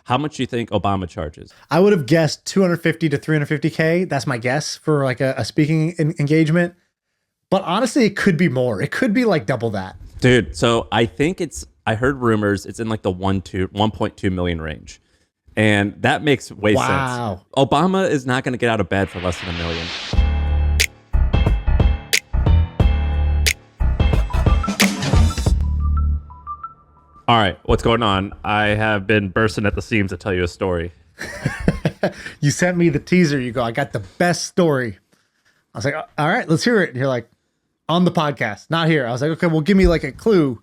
How much do you think Obama charges? I would have guessed 250 to 350K. That's my guess for like a speaking engagement. But honestly, it could be more. It could be like double that. Dude, so I heard rumors it's in like the 1.2 million range. And that makes way sense. Obama is not going to get out of bed for less than $1 million. All right, what's going on? I have been bursting at the seams to tell you a story. You sent me the teaser. You go, I got the best story. I was like, all right, let's hear it. And you're like, on the podcast, not here. I was like, okay, well, give me like a clue.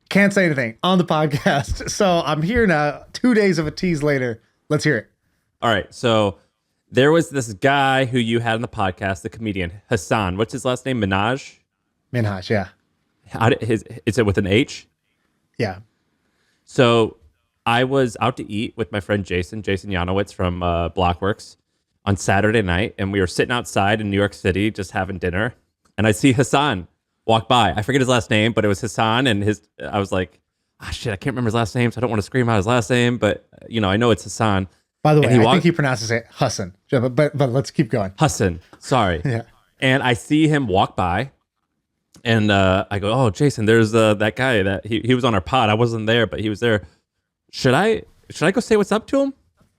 Can't say anything on the podcast. So I'm here now, 2 days of a tease later. Let's hear it. All right, so there was this guy who you had on the podcast, the comedian, Hassan. What's his last name? Minhaj? Minhaj, yeah. Is it with an H? Yeah. So I was out to eat with my friend Jason Yanowitz from Blockworks on Saturday night, and we were sitting outside in New York City just having dinner, and I see Hassan walk by. I forget his last name, but it was Hassan, and I was like, shit, I can't remember his last name, so I don't want to scream out his last name, but I know it's Hassan. By the way, I think he pronounces it Hassan, but let's keep going. Hassan, sorry. Yeah. And I see him walk by, and I go, oh, Jason, there's that guy that he was on our pod. I wasn't there, but he was there. Should I go say what's up to him?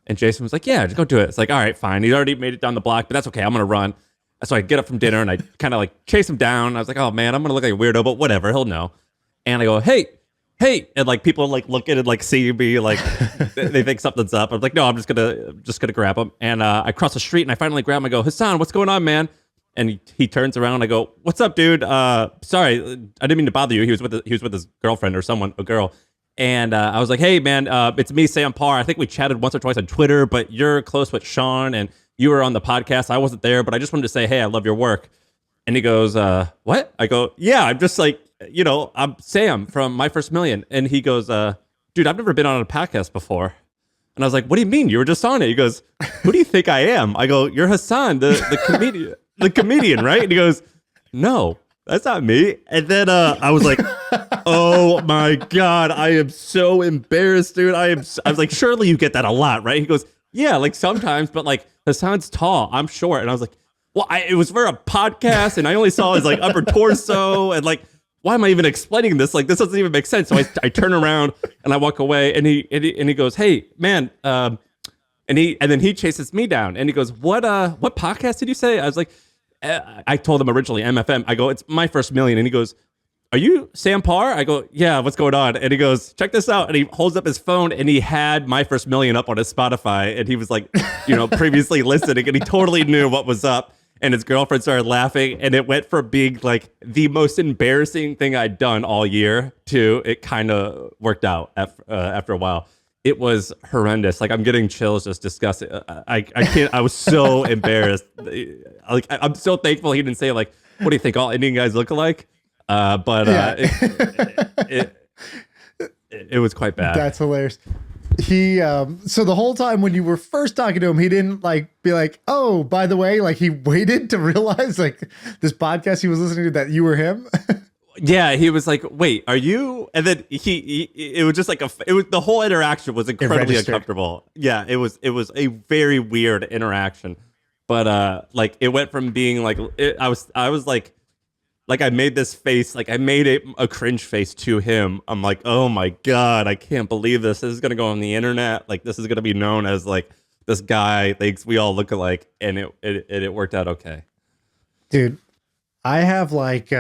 And Jason was like, yeah, just go do it. It's like, all right, fine. He's already made it down the block, but that's okay. I'm going to run. So I get up from dinner and I kind of like chase him down. I was like, oh man, I'm going to look like a weirdo, but whatever. He'll know. And I go, hey. And like people like look at it, like see me, like they think something's up. I'm like, no, I'm just gonna grab him. And I cross the street and I finally grab him. I go, Hassan, what's going on, man? And he turns around and I go, what's up, dude? Sorry, I didn't mean to bother you. He was with his girlfriend or a girl. And I was like, hey, man, it's me, Sam Parr. I think we chatted once or twice on Twitter, but you're close with Shaan and you were on the podcast. I wasn't there, but I just wanted to say, hey, I love your work. And he goes, what? I go, yeah, I'm just like, I'm Sam from My First Million. And he goes, dude, I've never been on a podcast before. And I was like, what do you mean? You were just on it. He goes, who do you think I am? I go, you're Hassan, the comedian, right? And he goes, no, that's not me. And then I was like, oh my God, I am so embarrassed, dude. I was like, surely you get that a lot, right? He goes, yeah, like sometimes, but like Hassan's tall, I'm short. And I was like, well, it was for a podcast and I only saw his like upper torso and like, why am I even explaining this? Like, this doesn't even make sense. So I turn around and I walk away and he goes, hey man. And then he chases me down and he goes, what podcast did you say? I was like, I told him originally MFM. I go, it's My First Million. And he goes, are you Sam Parr? I go, yeah, what's going on? And he goes, check this out. And he holds up his phone and he had My First Million up on his Spotify. And he was like, previously listening and he totally knew what was up. And his girlfriend started laughing. And it went from being like the most embarrassing thing I'd done all year to it kind of worked out after a while. It was horrendous. Like I'm getting chills just discussing. I can't. I was so embarrassed. Like I'm so thankful he didn't say like, "What do you think all Indian guys look alike?" It was quite bad. That's hilarious. He so the whole time when you were first talking to him, he didn't like be like, "Oh, by the way," like he waited to realize like this podcast he was listening to that you were him. Yeah, he was like, "Wait, are you?" And then it was just like the whole interaction was incredibly uncomfortable. Yeah, it was a very weird interaction, but like it went from being like I was like I made this face, like I made a cringe face to him. I'm like, oh my God, I can't believe this. This is gonna go on the internet. Like this is gonna be known as like this guy thinks we all look alike, and it worked out okay. Dude, I have like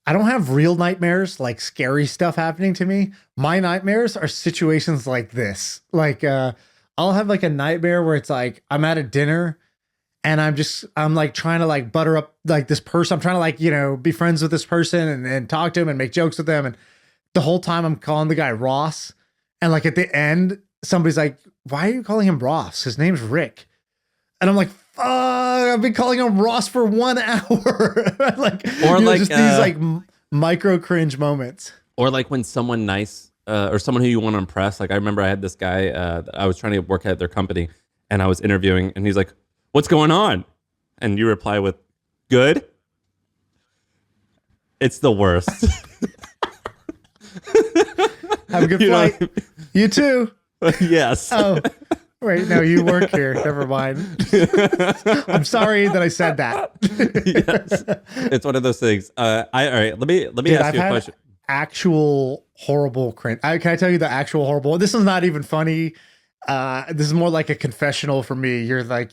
I don't have real nightmares, like scary stuff happening to me. My nightmares are situations like this. Like, I'll have like a nightmare where it's like, I'm at a dinner and I'm like trying to like butter up like this person. I'm trying to like, be friends with this person and talk to him and make jokes with them. And the whole time I'm calling the guy Ross. And like at the end, somebody's like, why are you calling him Ross? His name's Rick. And I'm like, fuck, I've been calling him Ross for 1 hour. Like, or like just these like micro cringe moments. Or like when someone nice or someone who you want to impress. Like I remember I had this guy that I was trying to work at their company and I was interviewing and he's like, what's going on? And you reply with, good. It's the worst. Have a good flight. You too. Yes. Oh, wait, no, you work here. Never mind. I'm sorry that I said that. Yes. It's one of those things. All right. Let me Dude, ask I've you a had question. actual horrible cringe. Can I tell you the actual horrible? This is not even funny. This is more like a confessional for me. You're like,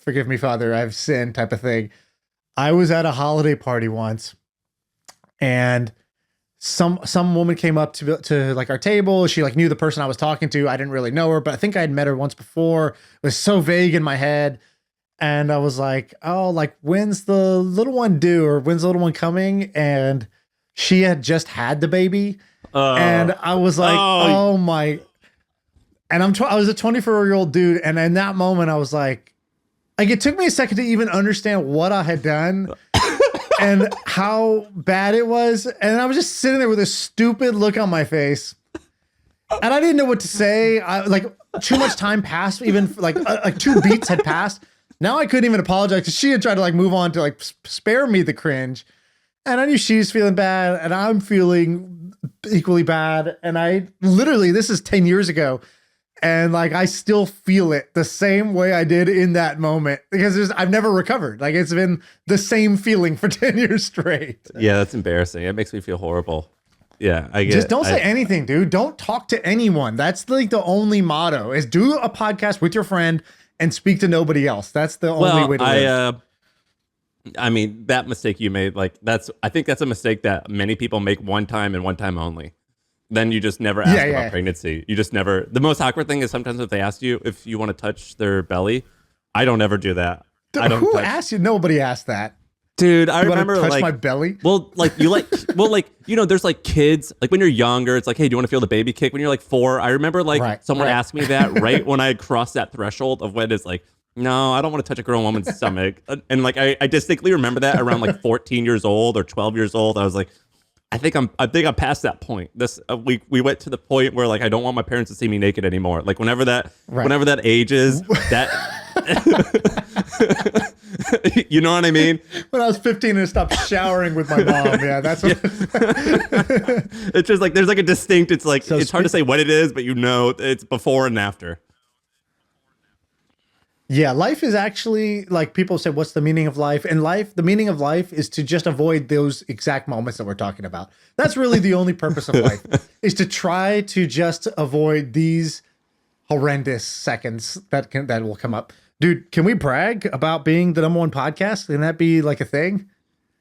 forgive me, Father, I've sinned type of thing. I was at a holiday party once, and some woman came up to like our table. She like knew the person I was talking to. I didn't really know her, but I think I had met her once before. It was so vague in my head. And I was like, oh, like, when's the little one due, or when's the little one coming? And she had just had the baby. And I was like, oh my. And I was a 24-year-old dude. And in that moment, I was like, it took me a second to even understand what I had done and how bad it was. And I was just sitting there with a stupid look on my face. And I didn't know what to say. Too much time passed, even like 2 beats had passed. Now I couldn't even apologize because she had tried to like move on to like spare me the cringe. And I knew she's feeling bad and I'm feeling equally bad. And this is 10 years ago. And like, I still feel it the same way I did in that moment because I've never recovered. Like, it's been the same feeling for 10 years straight. Yeah, that's embarrassing. It makes me feel horrible. Yeah, I get Just don't say anything, dude. Don't talk to anyone. That's like the only motto is do a podcast with your friend and speak to nobody else. That's the only way to live. I mean, that mistake you made, like I think that's a mistake that many people make one time and one time only. Then you just never ask about pregnancy. You just never. The most awkward thing is sometimes if they ask you if you want to touch their belly, I don't ever do that. Who asked you? Nobody asked that. Dude, I remember touch like my belly. Well, like there's like kids, like when you're younger, it's like, hey, do you want to feel the baby kick? When you're like 4, I remember like someone asked me that right when I had crossed that threshold of when it's like, no, I don't want to touch a grown woman's stomach. And like I distinctly remember that around like 14 years old or 12 years old. I was like, I think I'm past that point. We went to the point where like I don't want my parents to see me naked anymore. Like whenever that age is, that you know what I mean? When I was 15 and I stopped showering with my mom. Yeah, that's what it's just like there's like a distinct, it's like it's hard to say what it is, but it's before and after. Yeah, life is actually, like, people say, what's the meaning of life? And the meaning of life is to just avoid those exact moments that we're talking about. That's really the only purpose of life, is to try to just avoid these horrendous seconds that will come up. Dude, can we brag about being the #1 podcast? Can that be like a thing?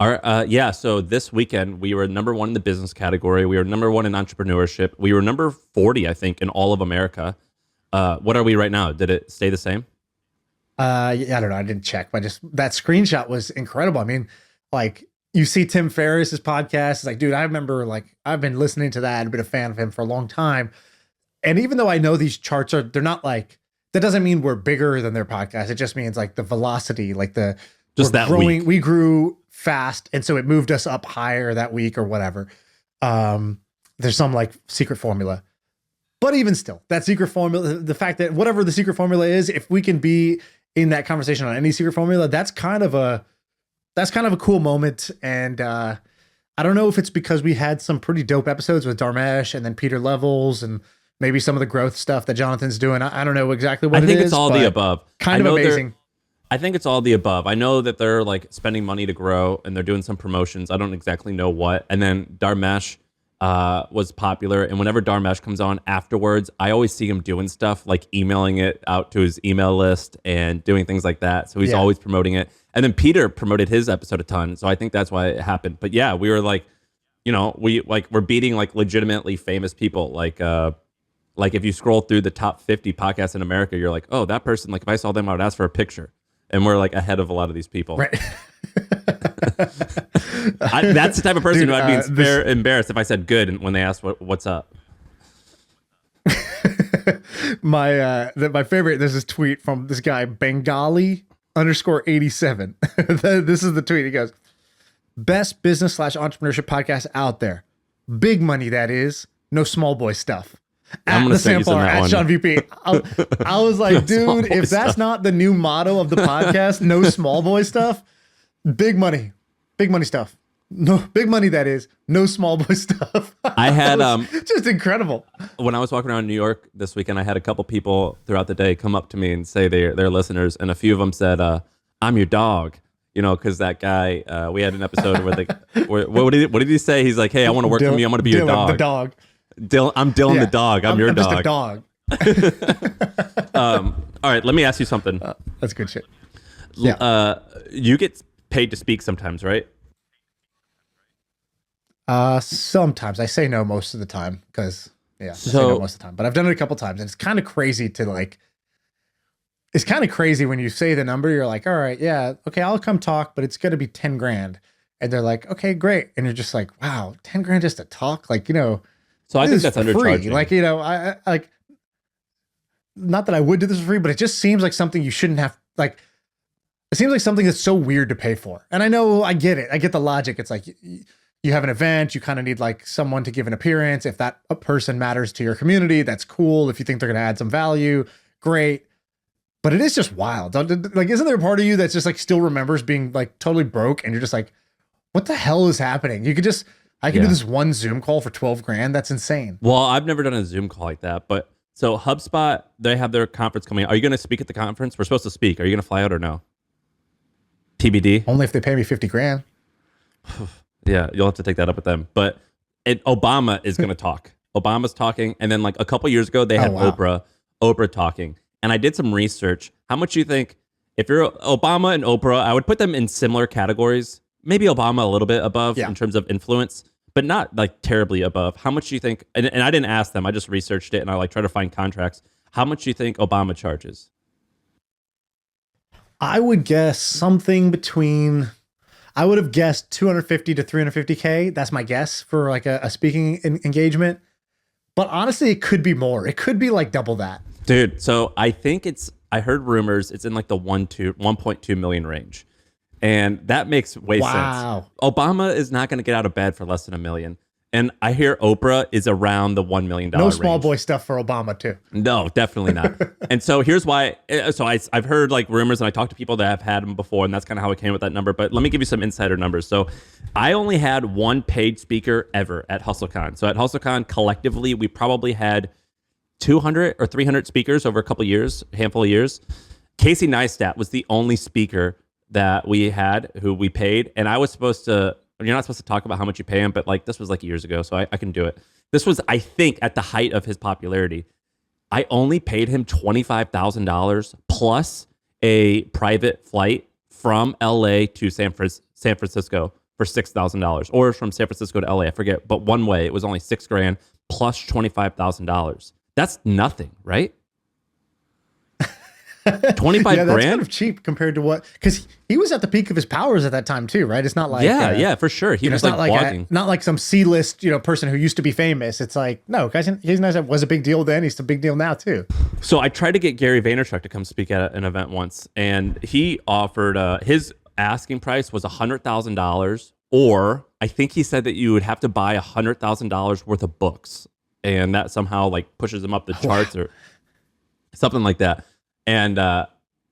So this weekend we were #1 in the business category. We were #1 in entrepreneurship. We were number 40, I think, in all of America. What are we right now? Did it stay the same? I don't know. I didn't check, but just that screenshot was incredible. I mean, like, you see Tim Ferriss's podcast. It's like, dude, I remember, like, I've been listening to that and been a fan of him for a long time. And even though I know these charts they're not like, that doesn't mean we're bigger than their podcast. It just means like the velocity, like week. We grew fast. And so it moved us up higher that week or whatever. There's some like secret formula. But even still, that secret formula, the fact that whatever the secret formula is, if we can be in that conversation on any secret formula, that's kind of a cool moment. And I don't know if it's because we had some pretty dope episodes with Dharmesh and then Peter Levels and maybe some of the growth stuff that Jonathan's doing. I don't know exactly what it is. I think it's all the above. Kind of amazing. I think it's all the above. I know that they're like spending money to grow and they're doing some promotions. I don't exactly know what. And then Dharmesh was popular, and whenever Dharmesh comes on afterwards, I always see him doing stuff like emailing it out to his email list and doing things like that. So he's always promoting it. And then Peter promoted his episode a ton, so I think that's why it happened. But yeah, we were like, we're beating like legitimately famous people. Like if you scroll through the top 50 podcasts in America, you're like, oh, that person. Like if I saw them, I would ask for a picture. And we're like ahead of a lot of these people. Right. That's the type of person who I'd be embarrassed if I said good when they asked what's up. My favorite, there's this tweet from this guy, Bengali_87. This is the tweet. He goes, best business / entrepreneurship podcast out there. Big money, that is. No small boy stuff. I'm going to say sampler at Shaan VP. I was like, dude, if that's not the new motto of the podcast, no small boy stuff, big money stuff. No big money, that is. No small boy stuff. I had just incredible. when I was walking around New York this weekend, I had a couple people throughout the day come up to me and say they're listeners, and a few of them said, "I'm your dog." You know, because that guy, we had an episode where what did he say? He's like, "Hey, I want to work for me. I'm going to be your dog." The dog. I'm Dylan the dog. I'm your dog. Just a dog. All right, let me ask you something. That's good shit. Yeah. You get paid to speak sometimes, right? Sometimes I say no most of the time because I say So no most of the time, but I've done it a couple times and it's kind of crazy to like, it's kind of crazy when you say the number, you're like, all right, yeah, okay, I'll come talk, but it's going to be 10 grand. And they're like, okay, great. And you're just like, wow, 10 grand just to talk. Like, you know, so I think this that's is for free. undercharging. Like, you know, I like, not that I would do this for free, but it just seems like something you shouldn't have. Like, it seems like something that's so weird to pay for. And I know, I get it. I get the logic. It's like you have an event, you kind of need like someone to give an appearance. If that person matters to your community, that's cool. If you think they're going to add some value, great. But it is just wild. Like, isn't there a part of you that's just like still remembers being like totally broke and you're just like, what the hell is happening? I could do this one Zoom call for 12 grand. That's insane. Well, I've never done a Zoom call like that, but so HubSpot, they have their conference coming. Are you going to speak at the conference? We're supposed to speak. Are you going to fly out or no? TBD. Only if they pay me 50 grand. Yeah, you'll have to take that up with them. But Obama is going to talk. Obama's talking. And then like a couple years ago, they had Oprah talking. And I did some research. How much do you think, if you're Obama and Oprah, I would put them in similar categories. Maybe Obama a little bit above in terms of influence, but not like terribly above. How much do you think, and I didn't ask them, I just researched it and I like try to find contracts. How much do you think Obama charges? I would guess something between, I would have guessed 250 to 350K. That's my guess for like a speaking engagement. But honestly, it could be more. It could be like double that. Dude, so I think I heard rumors it's in like the 1.2 million range. And that makes way sense. Obama is not going to get out of bed for less than $1 million. And I hear Oprah is around the $1 million No small range. boy stuff for Obama too. No, definitely not. And so here's why. So I've heard like rumors and I talked to people that have had them before, and that's kind of how I came with that number. But let me give you some insider numbers. So I only had one paid speaker ever at HustleCon. So at HustleCon, collectively, we probably had 200 or 300 speakers over a couple of years, a handful of years. Casey Neistat was the only speaker that we had who we paid. And I was supposed to, you're not supposed to talk about how much you pay him, but like this was like years ago, so I can do it. This was, I think, at the height of his popularity. I only paid him $25,000 plus a private flight from LA to San Francisco for $6,000, or from San Francisco to LA, I forget. But one way, it was only $6,000 plus $25,000. That's nothing, right? 25 that's grand? kind of cheap compared to what, because he was at the peak of his powers at that time too, right? It's not like yeah, for sure. He was like blogging. Not like some C-list, person who used to be famous. It's like, no, guys, Neistat was a big deal then. He's a big deal now too. So I tried to get Gary Vaynerchuk to come speak at an event once, and he offered his asking price was $100,000, or I think he said that you would have to buy $100,000 worth of books, and that somehow like pushes him up the charts or something like that. And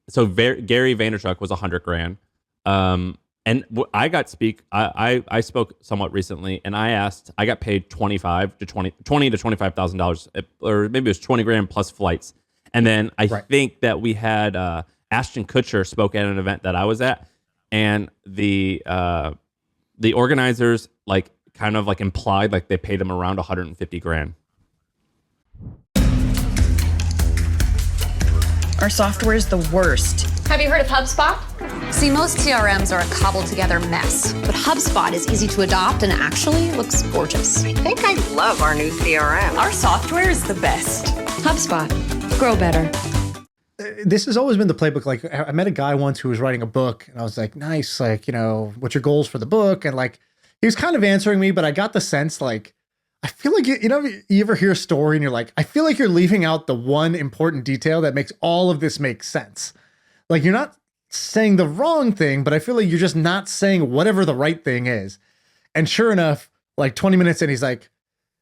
so Gary Vaynerchuk was $100,000. And I got I spoke somewhat recently, and I got paid $20,000 to $25,000, or maybe it was $20,000 plus flights. And then I think that we had Ashton Kutcher spoke at an event that I was at, and the organizers like kind of like implied like they paid him around $150,000. Our software is the worst. Have you heard of HubSpot? See, most CRMs are a cobbled together mess, but HubSpot is easy to adopt and actually looks gorgeous. I think I love our new CRM. Our software is the best. HubSpot. Grow better. This has always been the playbook. Like, I met a guy once who was writing a book, and I was like, nice, like, what's your goals for the book? And like, he was kind of answering me, but I got the sense like, I feel like, you ever hear a story and you're like, I feel like you're leaving out the one important detail that makes all of this make sense. Like, you're not saying the wrong thing, but I feel like you're just not saying whatever the right thing is. And sure enough, like 20 minutes in, he's like,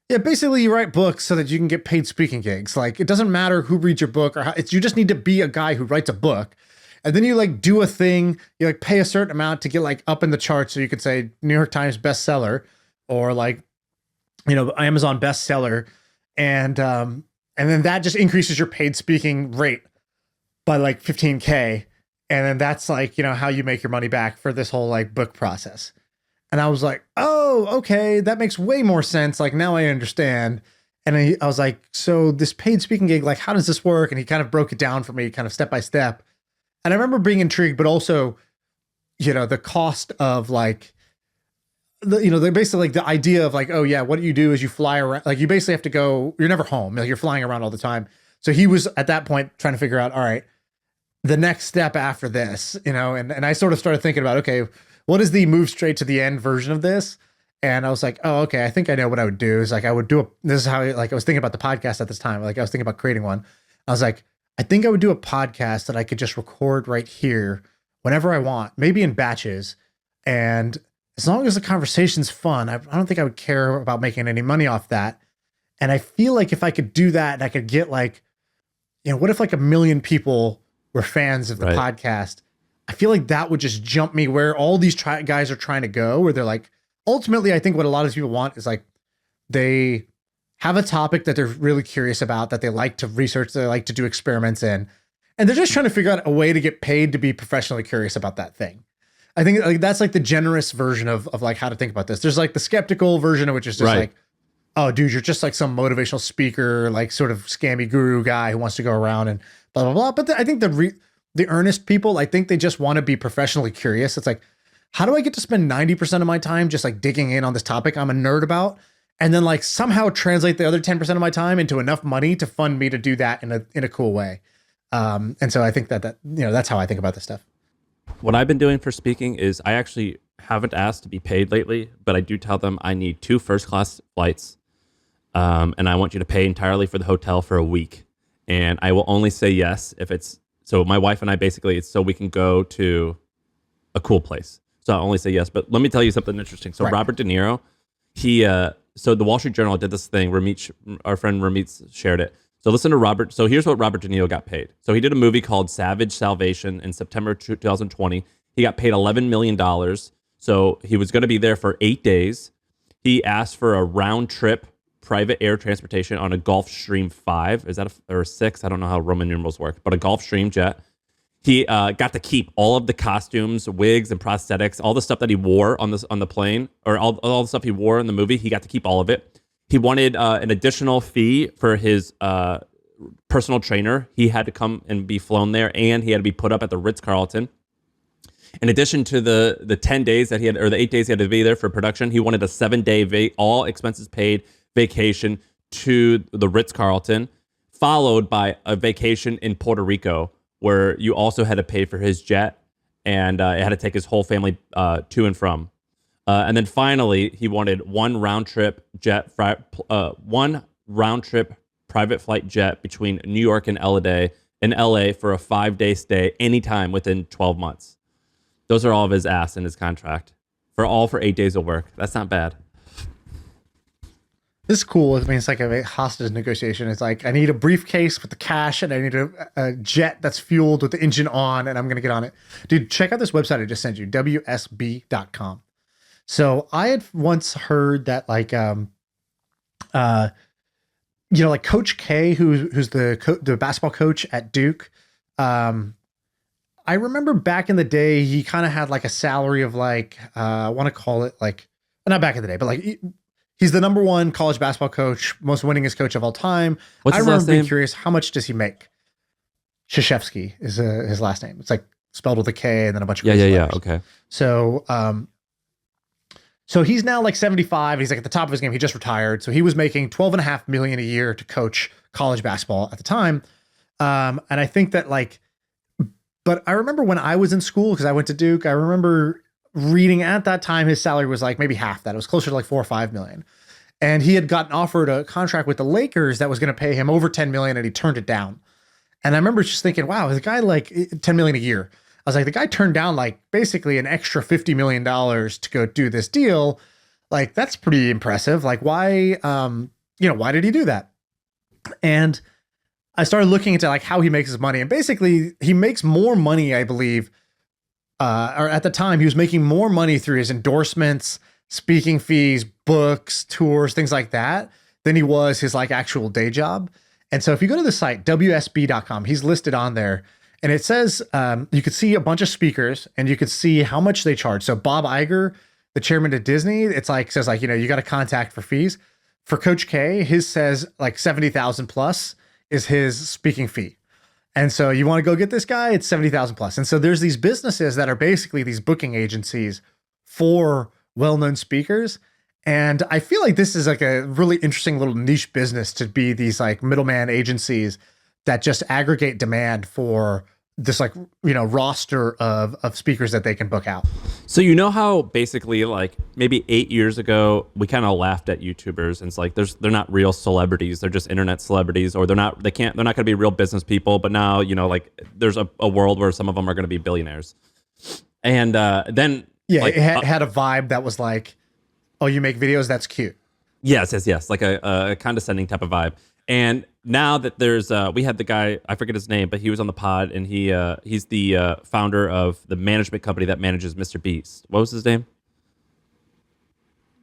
yeah, basically you write books so that you can get paid speaking gigs. Like, it doesn't matter who reads your book or how, you just need to be a guy who writes a book. And then you like do a thing, you like pay a certain amount to get like up in the charts. So you could say New York Times bestseller or like, Amazon bestseller. And then that just increases your paid speaking rate by like 15K. And then that's like, how you make your money back for this whole like book process. And I was like, oh, okay, that makes way more sense. Like now I understand. And I was like, so this paid speaking gig, like how does this work? And he kind of broke it down for me kind of step by step. And I remember being intrigued, but also, the cost of like, basically like the idea of like, oh yeah, what you do is you fly around, like you basically have to go, you're never home, like you're flying around all the time. So he was at that point trying to figure out, all right, the next step after this, and I sort of started thinking about, okay, what is the move straight to the end version of this? And I was like, oh, okay, I think I know what I would do is like, I would do this is how like I was thinking about the podcast at this time. Like I was thinking about creating one. I was like, I think I would do a podcast that I could just record right here whenever I want, maybe in batches. And as long as the conversation's fun, I don't think I would care about making any money off that. And I feel like if I could do that and I could get like, what if like 1 million people were fans of the podcast? I feel like that would just jump me where all these guys are trying to go, where they're like, ultimately, I think what a lot of people want is like, they have a topic that they're really curious about, that they like to research, they like to do experiments in, and they're just trying to figure out a way to get paid to be professionally curious about that thing. I think like that's like the generous version of like how to think about this. There's like the skeptical version, which is just like, oh, dude, you're just like some motivational speaker, like sort of scammy guru guy who wants to go around and blah, blah, blah. But I think the earnest people, I think they just want to be professionally curious. It's like, how do I get to spend 90% of my time just like digging in on this topic I'm a nerd about, and then like somehow translate the other 10% of my time into enough money to fund me to do that in a cool way. And so I think that that's how I think about this stuff. What I've been doing for speaking is I actually haven't asked to be paid lately, but I do tell them I need 2 first-class flights, and I want you to pay entirely for the hotel for a week. And I will only say yes if it's, so my wife and I basically, it's so we can go to a cool place. So I'll only say yes. But let me tell you something interesting. So Robert De Niro, so the Wall Street Journal did this thing, our friend Ramit shared it. So listen to Robert. So here's what Robert De Niro got paid. So he did a movie called Savage Salvation in September 2020. He got paid $11 million. So he was going to be there for 8 days. He asked for a round trip private air transportation on a Gulfstream 5. Is that or 6? I don't know how Roman numerals work, but a Gulfstream jet. He got to keep all of the costumes, wigs, and prosthetics, all the stuff that he wore on the plane, or all the stuff he wore in the movie. He got to keep all of it. He wanted an additional fee for his personal trainer. He had to come and be flown there, and he had to be put up at the Ritz-Carlton. In addition to the 10 days that he had, or the 8 days he had to be there for production, he wanted a 7-day all expenses paid vacation to the Ritz-Carlton, followed by a vacation in Puerto Rico, where you also had to pay for his jet, and it had to take his whole family to and from. And then finally, he wanted one round trip private flight jet between New York and LA for a 5-day stay anytime within 12 months. Those are all of his asks in his contract for 8 days of work. That's not bad. This is cool. I mean, it's like a hostage negotiation. It's like, I need a briefcase with the cash, and I need a jet that's fueled with the engine on, and I'm going to get on it. Dude, check out this website I just sent you, WSB.com. So I had once heard that like, like Coach K, who's the basketball coach at Duke. I remember back in the day, he kind of had like a salary of like, I want to call it like, not back in the day, but like he's the number 1 college basketball coach, most winningest coach of all time. What's I his remember last being name? curious, how much does he make? Krzyzewski is his last name. It's like spelled with a K and then a bunch of Yeah. Okay. So, so he's now like 75. He's like at the top of his game. He just retired. So he was making $12.5 million a year to coach college basketball at the time. And I think that like, but I remember when I was in school, because I went to Duke, I remember reading at that time, his salary was like maybe half that. It was closer to like 4 or 5 million. And he had gotten offered a contract with the Lakers that was going to pay him over 10 million, and he turned it down. And I remember just thinking, wow, the guy like 10 million a year. I was like, the guy turned down like basically an extra $50 million to go do this deal. Like, that's pretty impressive. Like, why, why did he do that? And I started looking into like how he makes his money, and basically he makes more money, I believe, or at the time he was making more money through his endorsements, speaking fees, books, tours, things like that, than he was his like actual day job. And so if you go to the site WSB.com, he's listed on there, and it says you could see a bunch of speakers and you could see how much they charge. So Bob Iger, the chairman of Disney, it's like says like, you got to contact for fees. For Coach K, his says like 70,000 plus is his speaking fee. And so you want to go get this guy, it's 70,000 plus. And so there's these businesses that are basically these booking agencies for well-known speakers. And I feel like this is like a really interesting little niche business to be these like middleman agencies that just aggregate demand for this like, roster of speakers that they can book out. So how basically like maybe 8 years ago we kind of laughed at YouTubers, and it's like they're not real celebrities, they're just internet celebrities, or they're not going to be real business people. But now like there's a world where some of them are going to be billionaires, and then like, it had a vibe that was like, oh, you make videos, that's cute. Yes, like a condescending type of vibe. And now that there's we had the guy, I forget his name, but he was on the pod, and he's the founder of the management company that manages Mr. Beast. What was his name?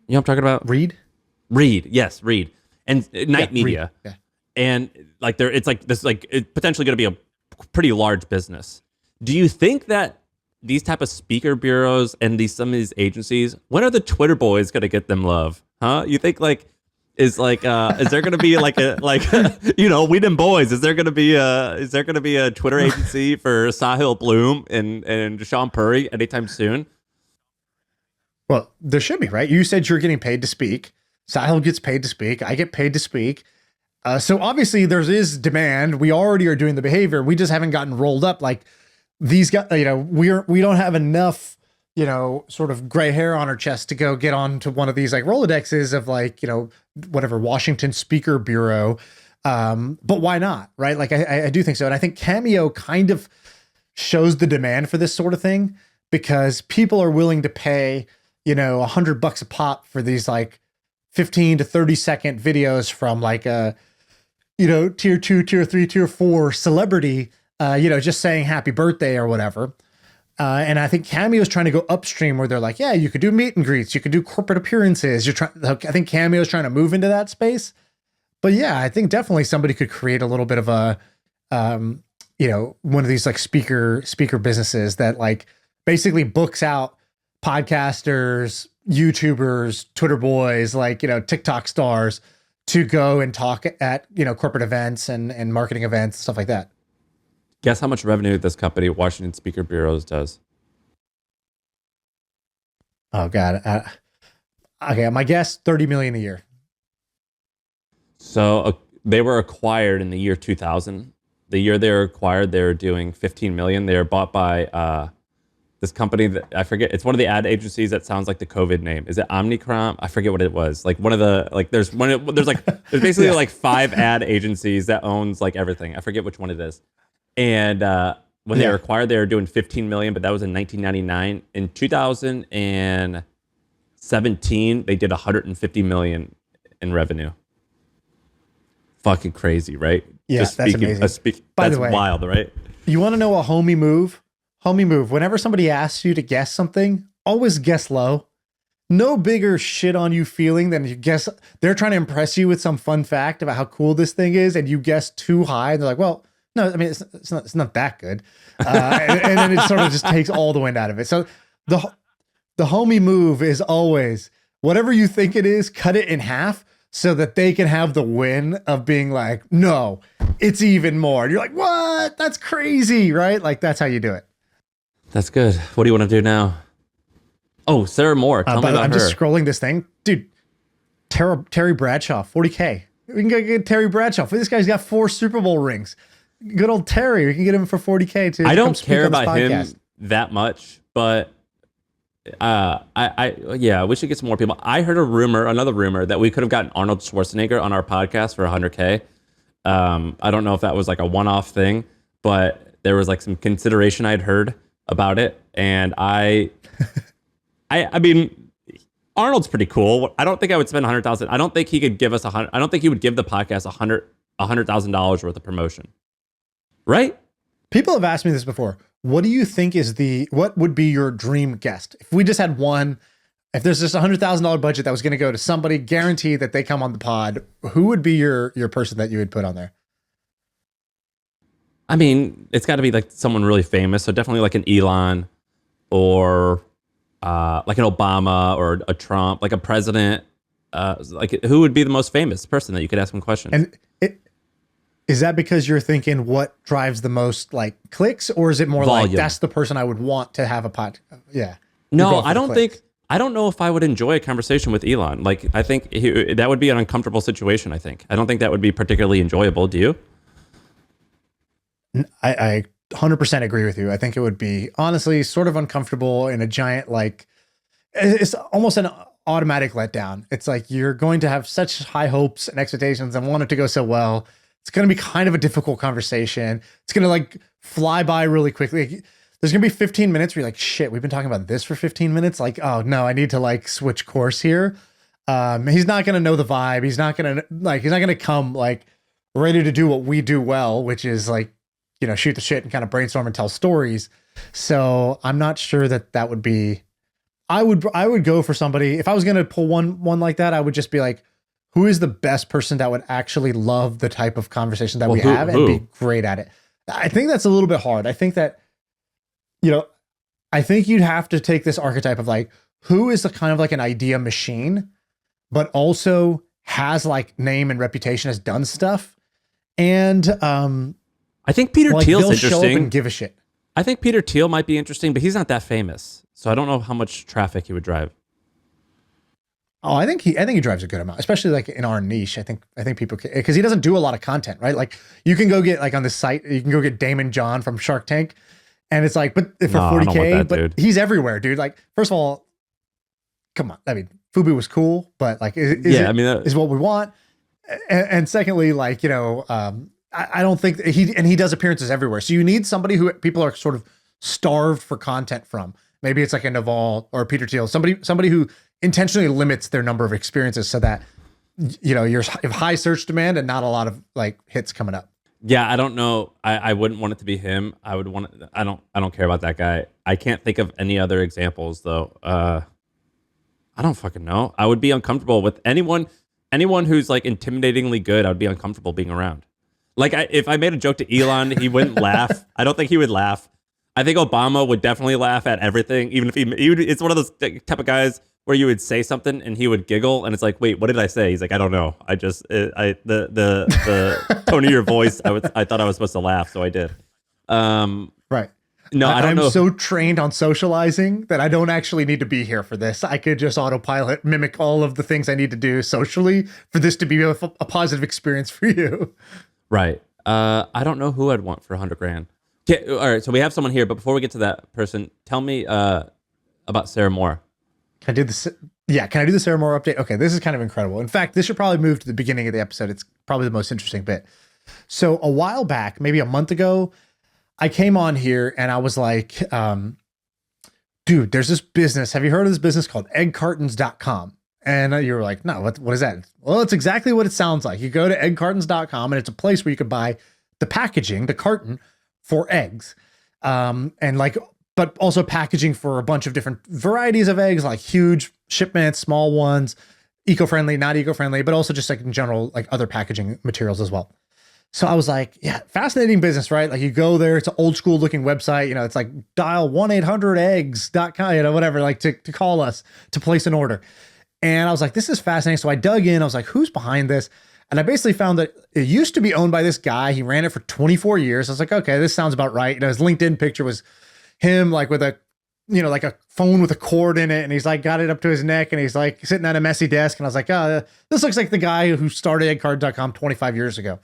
You know what I'm talking about? Reed, yes, Reed. And Night Media. Reed. Yeah. And like it's like this like it's potentially going to be a pretty large business. Do you think that these type of speaker bureaus and some of these agencies, when are the Twitter boys going to get them love? Huh? You think like is there going to be like a we them boys? Is there going to be a Twitter agency for Sahil Bloom and Sean Puri anytime soon? Well, there should be, right? You said you're getting paid to speak. Sahil gets paid to speak. I get paid to speak. So obviously there is demand. We already are doing the behavior. We just haven't gotten rolled up like these guys. We don't have enough sort of gray hair on our chest to go get on to one of these like Rolodexes of like, whatever Washington Speaker Bureau. But why not? Right. Like I do think so. And I think Cameo kind of shows the demand for this sort of thing because people are willing to pay, $100 a pop for these like 15 to 30 second videos from like a, tier 2, tier 3, tier 4 celebrity, just saying happy birthday or whatever. And I think Cameo is trying to go upstream where they're like, yeah, you could do meet and greets, you could do corporate appearances. I think Cameo is trying to move into that space. But yeah, I think definitely somebody could create a little bit of a, one of these like speaker businesses that like basically books out podcasters, YouTubers, Twitter boys, like, TikTok stars to go and talk at, corporate events and marketing events, stuff like that. Guess how much revenue this company, Washington Speaker Bureaus, does? Oh God. Okay. My guess, 30 million a year. So they were acquired in the year 2000. The year they were acquired, they were doing 15 million. They were bought by this company that I forget. It's one of the ad agencies that sounds like the COVID name. Is it Omnicrom? I forget what it was. Like one of the like there's basically like 5 ad agencies that owns like everything. I forget which one it is. And when they were acquired, they were doing 15 million, but that was in 1999. In 2017, they did 150 million in revenue. Fucking crazy, right? Yeah, that's amazing. By That's the way, wild, right? You want to know a homie move? Homie move. Whenever somebody asks you to guess something, always guess low. No bigger shit on you feeling than you guess. They're trying to impress you with some fun fact about how cool this thing is, and you guess too high. And they're like, well, no, I mean, it's not that good. And then it sort of just takes all the wind out of it. So the homie move is always whatever you think it is, cut it in half so that they can have the win of being like, no, it's even more. And you're like, what? That's crazy, right? Like that's how you do it. That's good. What do you want to do now? Oh, Sarah Moore. Tell me about her. I'm just scrolling this thing. Dude, Terry Bradshaw, 40K. We can go get Terry Bradshaw. This guy's got 4 Super Bowl rings. Good old Terry. We can get him for 40K too. I don't care about him that much, but we should get some more people. I heard another rumor that we could have gotten Arnold Schwarzenegger on our podcast for 100K. I don't know if that was like a one-off thing, but there was like some consideration I'd heard about it, and I mean, Arnold's pretty cool. I don't think I would spend 100,000. I don't think he could give us 100. I don't think he would give the podcast $100,000 worth of promotion, right? People have asked me this before. What do you think what would be your dream guest? If we just had one, if there's just $100,000 budget that was going to go to somebody, guaranteed that they come on the pod, who would be your person that you would put on there? I mean, it's got to be like someone really famous. So definitely like an Elon or like an Obama or a Trump, like a president. Like who would be the most famous person that you could ask them questions? And is that because you're thinking what drives the most like clicks, or is it more Volume. like that's the person I would want to have a pod? Yeah. No, I don't know if I would enjoy a conversation with Elon. Like, I think that would be an uncomfortable situation. I don't think that would be particularly enjoyable. Do you? I 100% agree with you. I think it would be honestly sort of uncomfortable in a giant, like, it's almost an automatic letdown. It's like you're going to have such high hopes and expectations and want it to go so well. It's going to be kind of a difficult conversation. It's going to like fly by really quickly. There's going to be 15 minutes where you're like, shit, we've been talking about this for 15 minutes. Like, oh no, I need to like switch course here. He's not going to know the vibe. He's not going to come like ready to do what we do well, which is like, you know, shoot the shit and kind of brainstorm and tell stories. So I'm not sure that would be, I would go for somebody. If I was going to pull one like that, I would just be like, who is the best person that would actually love the type of conversation that we have and be great at it? I think that's a little bit hard. I think that, you know, I think you'd have to take this archetype of like, who is the kind of like an idea machine, but also has like name and reputation, has done stuff. And I think Peter like Thiel's they'll show up interesting. and give a shit. I think Peter Thiel might be interesting, but he's not that famous. So I don't know how much traffic he would drive. Oh, I think he drives a good amount, especially like in our niche. I think people can, because he doesn't do a lot of content, right? Like you can go get like on the site, you can go get Damon John from Shark Tank, and it's like, but for No, I don't want 40K, that, but dude. he's everywhere, dude. Like, first of all, come on. I mean, Fubu was cool, but like, is what we want. And secondly, like, you know, I don't think he does appearances everywhere. So you need somebody who people are sort of starved for content from. Maybe it's like a Naval or a Peter Thiel, somebody who intentionally limits their number of experiences so that, you know, you have high search demand and not a lot of like hits coming up. Yeah, I don't know. I wouldn't want it to be him. I would want it, I don't care about that guy. I can't think of any other examples though. I don't fucking know. I would be uncomfortable with anyone who's like intimidatingly good. I would be uncomfortable being around. Like if I made a joke to Elon, he wouldn't laugh. I don't think he would laugh. I think Obama would definitely laugh at everything, even if he would, it's one of those type of guys where you would say something and he would giggle and it's like, wait, what did I say? He's like, I don't know. I just the tone of your voice. I thought I was supposed to laugh, so I did. Right. No, I don't know. I'm so trained on socializing that I don't actually need to be here for this. I could just autopilot, mimic all of the things I need to do socially for this to be a positive experience for you. Right. I don't know who I'd want for $100,000. Okay, all right. So we have someone here, but before we get to that person, tell me about Sarah Moore. Can I do this? Yeah. Can I do the Sarah Moore update? Okay. This is kind of incredible. In fact, this should probably move to the beginning of the episode. It's probably the most interesting bit. So a while back, maybe a month ago, I came on here and I was like, dude, there's this business. Have you heard of this business called eggcartons.com? And you were like, no, what is that? Well, it's exactly what it sounds like. You go to eggcartons.com and it's a place where you could buy the packaging, the carton for eggs. And like, but also packaging for a bunch of different varieties of eggs, like huge shipments, small ones, eco-friendly, not eco-friendly, but also just like in general, like other packaging materials as well. So I was like, yeah, fascinating business, right? Like you go there, it's an old school looking website, you know, it's like dial 1-800-eggs.com, you know, whatever, like to call us to place an order. And I was like, this is fascinating. So I dug in, I was like, who's behind this? And I basically found that it used to be owned by this guy. He ran it for 24 years. I was like, okay, this sounds about right. You know, his LinkedIn picture was him like with a, you know, like a phone with a cord in it. And he's like, got it up to his neck and he's like sitting at a messy desk. And I was like, oh, this looks like the guy who started eggcard.com 25 years ago.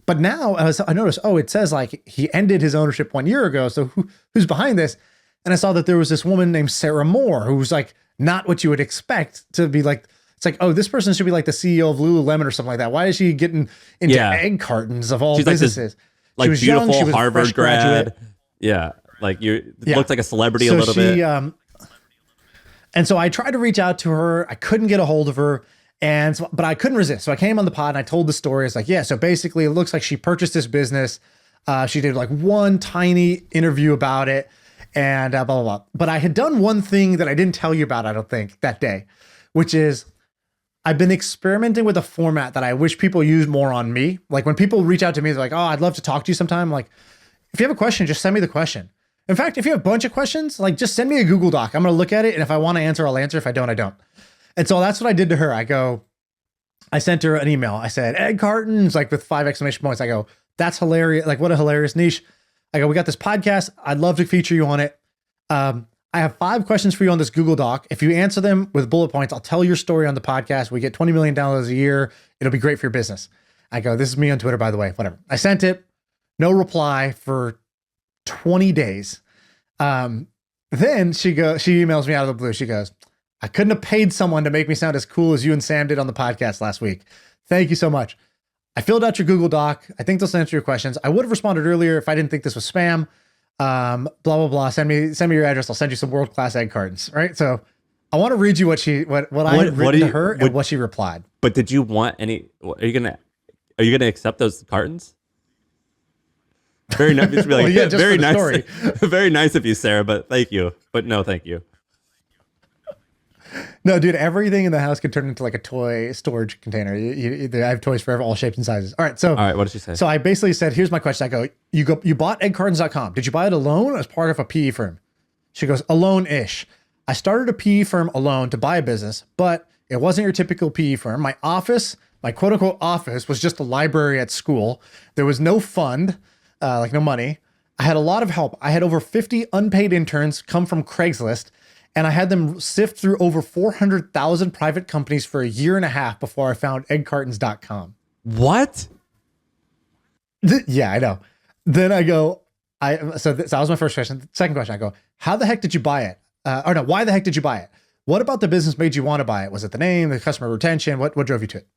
But now I noticed, it says like he ended his ownership 1 year ago. So who's behind this? And I saw that there was this woman named Sarah Moore, who was like not what you would expect to be like. It's like, this person should be like the CEO of Lululemon or something like that. Why is she getting into egg cartons of all businesses? Like she was beautiful young, she was Harvard a fresh graduate. Yeah. Like looked like a celebrity a little bit. And so I tried to reach out to her. I couldn't get a hold of her. And so, but I couldn't resist. So I came on the pod and I told the story. It's like, yeah, so basically it looks like she purchased this business. She did like one tiny interview about it and blah, blah, blah. But I had done one thing that I didn't tell you about, I don't think, that day, which is I've been experimenting with a format that I wish people use more on me. Like when people reach out to me, they're like, oh, I'd love to talk to you sometime. I'm like, if you have a question, just send me the question. In fact, if you have a bunch of questions, like just send me a Google Doc. I'm going to look at it. And if I want to answer, I'll answer. If I don't, I don't. And so that's what I did to her. I sent her an email. I said, egg cartons, like with 5 exclamation points. I go, that's hilarious. Like what a hilarious niche. I go, we got this podcast. I'd love to feature you on it. I have 5 questions for you on this Google Doc. If you answer them with bullet points, I'll tell your story on the podcast. We get $20 million a year. It'll be great for your business. I go, this is me on Twitter, by the way, whatever. I sent it. No reply for 20 days. Then she emails me out of the blue. She goes, I couldn't have paid someone to make me sound as cool as you and Sam did on the podcast last week. Thank you so much. I filled out your Google Doc. I think they'll answer your questions. I would have responded earlier if I didn't think this was spam. Blah, blah, blah. Send me your address. I'll send you some world-class egg cartons. Right. So I want to read you what I had written to her and what she replied. But did you want any, are you going to accept those cartons? Very nice. Be like, well, yeah, very nice. Very nice of you, Sarah, but thank you. But no, thank you. No, dude, everything in the house could turn into like a toy storage container. I have toys for all shapes and sizes. All right, what did she say? So I basically said, here's my question. I go, you bought eggcartons.com. Did you buy it alone or as part of a PE firm? She goes, alone-ish. I started a PE firm alone to buy a business, but it wasn't your typical PE firm. My office, my quote unquote office, was just a library at school. There was no fund, like no money. I had a lot of help. I had over 50 unpaid interns come from Craigslist, and I had them sift through over 400,000 private companies for a year and a half before I found eggcartons.com. What? Yeah, I know. Then I go, so that was my first question. Second question, I go, how the heck did you buy it? Why the heck did you buy it? What about the business made you want to buy it? Was it the name, the customer retention? What drove you to it?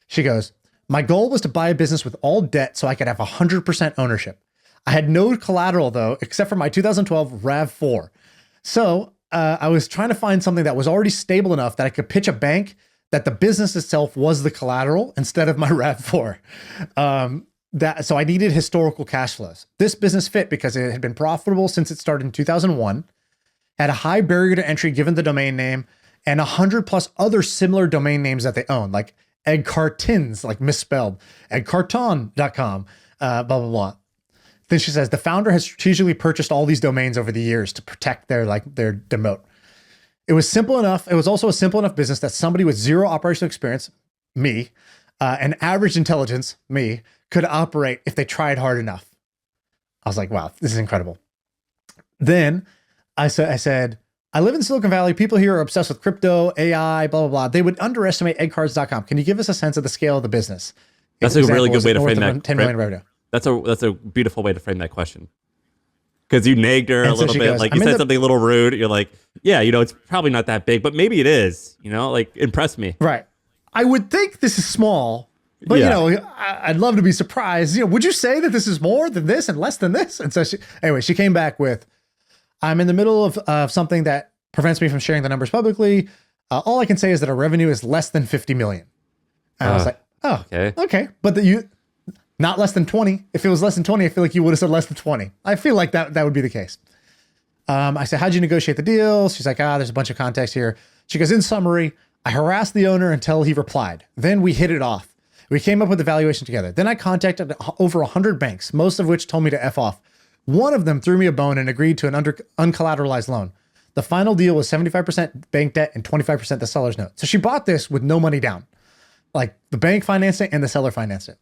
She goes, my goal was to buy a business with all debt so I could have 100% ownership. I had no collateral though, except for my 2012 RAV4. So I was trying to find something that was already stable enough that I could pitch a bank that the business itself was the collateral instead of my RAV4. So I needed historical cash flows. This business fit because it had been profitable since it started in 2001, had a high barrier to entry given the domain name, and 100 plus other similar domain names that they own, like egg cartons, like misspelled, eggcarton.com, blah, blah, blah. Then she says, the founder has strategically purchased all these domains over the years to protect their demote. It was simple enough. It was also a simple enough business that somebody with zero operational experience, me, and average intelligence, me, could operate if they tried hard enough. I was like, wow, this is incredible. Then I said, I live in Silicon Valley. People here are obsessed with crypto, AI, blah, blah, blah. They would underestimate eggcards.com. Can you give us a sense of the scale of the business? That's a really good way to frame that. 10 million revenue. That's a beautiful way to frame that question. Because you nagged her a little bit. Like you said something a little rude. You're like, yeah, it's probably not that big, but maybe it is, like impress me. Right. I would think this is small, but I'd love to be surprised. Would you say that this is more than this and less than this? And so she came back with, I'm in the middle of something that prevents me from sharing the numbers publicly. All I can say is that our revenue is less than 50 million. And I was like, oh, okay. But not less than 20. If it was less than 20, I feel like you would have said less than 20. I feel like that would be the case. I said, how'd you negotiate the deal? She's like, there's a bunch of context here. She goes, in summary, I harassed the owner until he replied. Then we hit it off. We came up with the valuation together. Then I contacted over 100 banks, most of which told me to F off. One of them threw me a bone and agreed to an uncollateralized loan. The final deal was 75% bank debt and 25% the seller's note. So she bought this with no money down. Like the bank financed it and the seller financed it.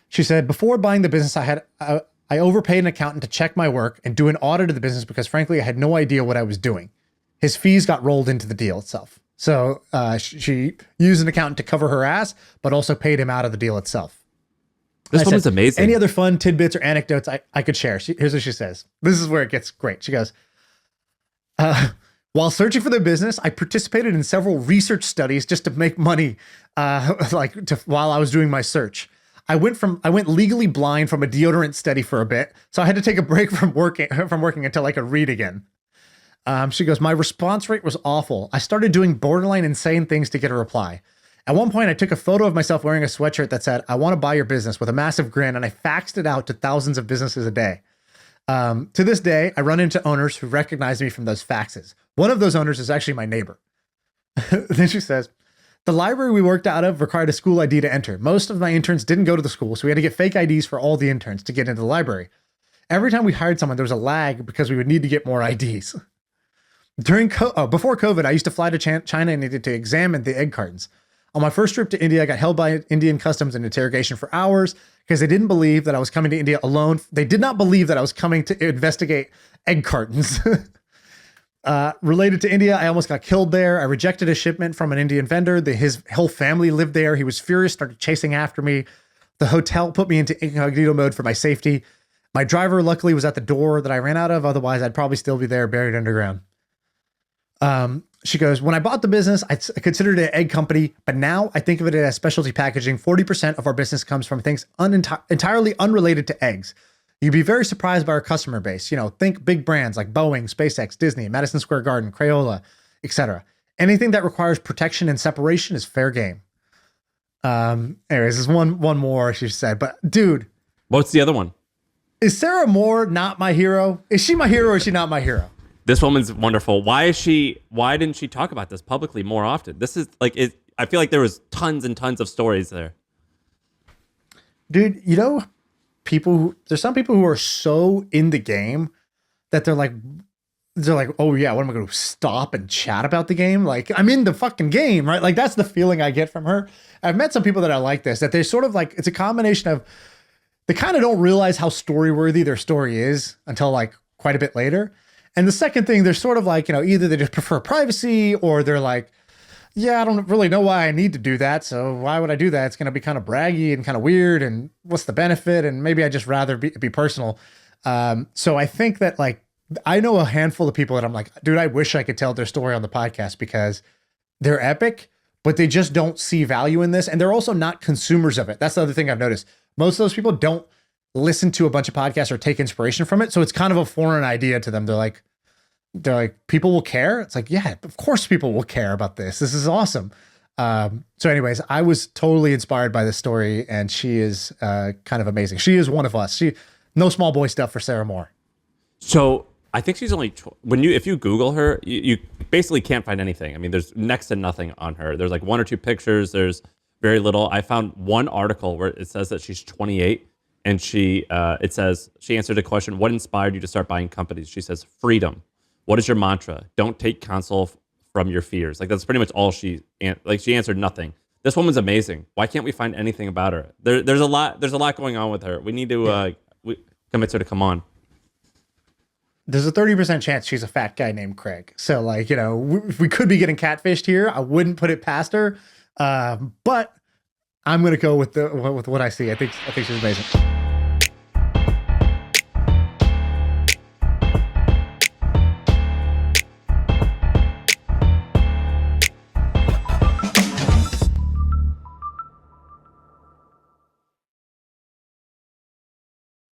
She said, before buying the business, I overpaid an accountant to check my work and do an audit of the business because frankly, I had no idea what I was doing. His fees got rolled into the deal itself. So she used an accountant to cover her ass, but also paid him out of the deal itself. This woman's amazing. Any other fun tidbits or anecdotes I could share? Here's what she says. This is where it gets great. She goes, while searching for the business, I participated in several research studies just to make money while I was doing my search. I went legally blind from a deodorant study for a bit, so I had to take a break from working until I could read again. She goes, my response rate was awful. I started doing borderline insane things to get a reply. At one point, I took a photo of myself wearing a sweatshirt that said, "I want to buy your business," with a massive grin, and I faxed it out to thousands of businesses a day. To this day, I run into owners who recognize me from those faxes. One of those owners is actually my neighbor. Then she says, "The library we worked out of required a school ID to enter. Most of my interns didn't go to the school, so we had to get fake IDs for all the interns to get into the library. Every time we hired someone, there was a lag because we would need to get more IDs." Before COVID, I used to fly to China and needed to examine the egg cartons. On my first trip to India, I got held by Indian customs and interrogation for hours because they didn't believe that I was coming to India alone. They did not believe that I was coming to investigate egg cartons. Related to India, I almost got killed there. I rejected a shipment from an Indian vendor. His whole family lived there. He was furious, started chasing after me. The hotel put me into incognito mode for my safety. My driver luckily was at the door that I ran out of. Otherwise, I'd probably still be there buried underground. She goes, "When I bought the business, I considered it an egg company, but now I think of it as specialty packaging. 40% of our business comes from things entirely unrelated to eggs. You'd be very surprised by our customer base. Think big brands like Boeing, SpaceX, Disney, Madison Square Garden, Crayola, etc. Anything that requires protection and separation is fair game." Anyways, there's one more she said, but dude. What's the other one? Is Sarah Moore not my hero? Is she my hero or is she not my hero? This woman's wonderful. Why didn't she talk about this publicly more often? This is I feel like there was tons and tons of stories there. Dude, there's some people who are so in the game that they're like, "Oh yeah, what am I going to stop and chat about the game? Like, I'm in the fucking game, right?" Like, that's the feeling I get from her. I've met some people that are like this, that they're sort of like, it's a combination of, they kind of don't realize how story worthy their story is until like quite a bit later. And the second thing, they're sort of like, either they just prefer privacy or they're like, "Yeah, I don't really know why I need to do that. So why would I do that? It's going to be kind of braggy and kind of weird. And what's the benefit? And maybe I just rather be personal." So I think that I know a handful of people that I'm like, dude, I wish I could tell their story on the podcast because they're epic, but they just don't see value in this. And they're also not consumers of it. That's the other thing I've noticed. Most of those people don't listen to a bunch of podcasts or take inspiration from it. So it's kind of a foreign idea to them. They're like, "People will care." It's like, yeah, of course people will care about this. This is awesome. So anyways, I was totally inspired by this story, and she is kind of amazing. She is one of us. No small boy stuff for Sarah Moore. So I think she's only if you Google her, you basically can't find anything. I mean, there's next to nothing on her. There's like one or two pictures. There's very little. I found one article where it says that she's 28, and it says she answered a question: "What inspired you to start buying companies?" She says, "Freedom. What is your mantra? Don't take counsel from your fears." Like, that's pretty much all she answered nothing. This woman's amazing. Why can't we find anything about her? There's a lot going on with her. We need to convince her to come on. There's a 30% chance she's a fat guy named Craig. So if we could be getting catfished here, I wouldn't put it past her. But I'm going to go with what I see. I think she's amazing.